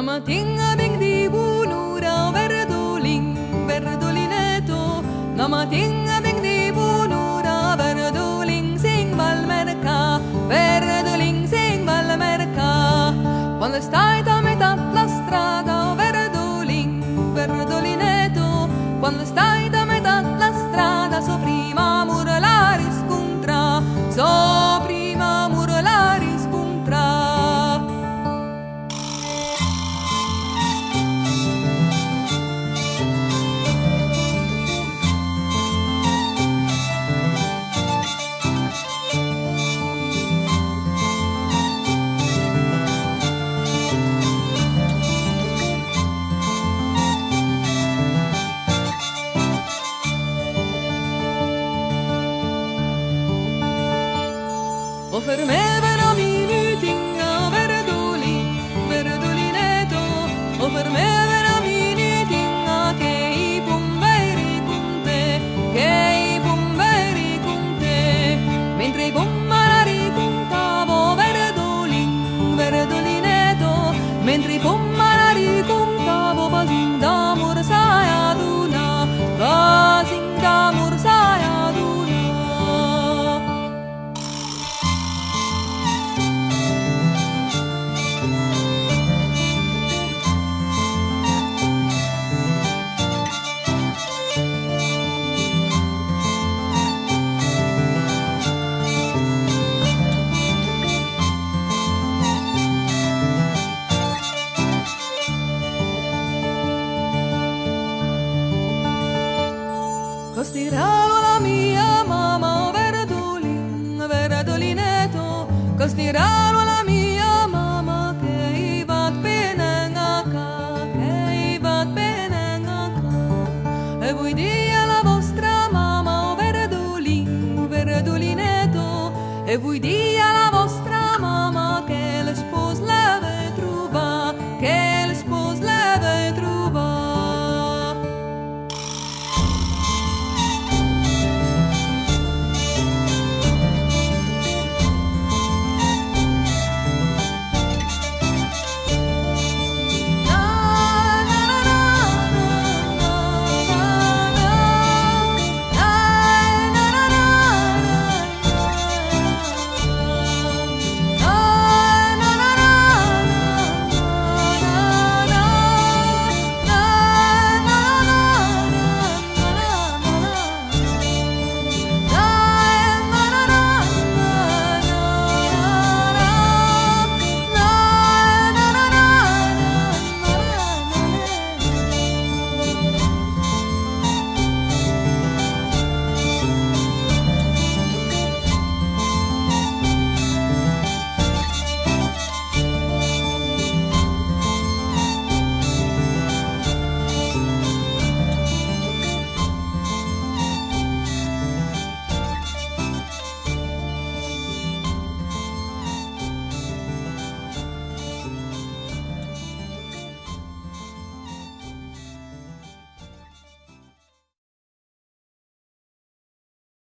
Namatinga bing di bunura verdoling, verdolineto. Namatinga bing di bunura verdoling sing valmerca, verdoling sing valmerca. Quando stai a metà la strada, verdoling, verdolineto. Quando stai a metà la strada, so prima muro la riscontra, so prima muro la riscontra. O fermevano minutinga verdoli, verdolineto. O fermevano minutinga che i bomberi con te, che i bomberi con te. Mentre i bombari contavo verdolin, verdolineto. Mentre i bombari contavo basin d'amor sai aduna, basin d'amor sai aduna. Costiravo la mia mamma verdolin, verdolineto. Costiravo la mia mamma che va bene nga, che va bene nga. E voi dire alla vostra mamma verdolin, verdolineto. E voi dire alla vostra mamma che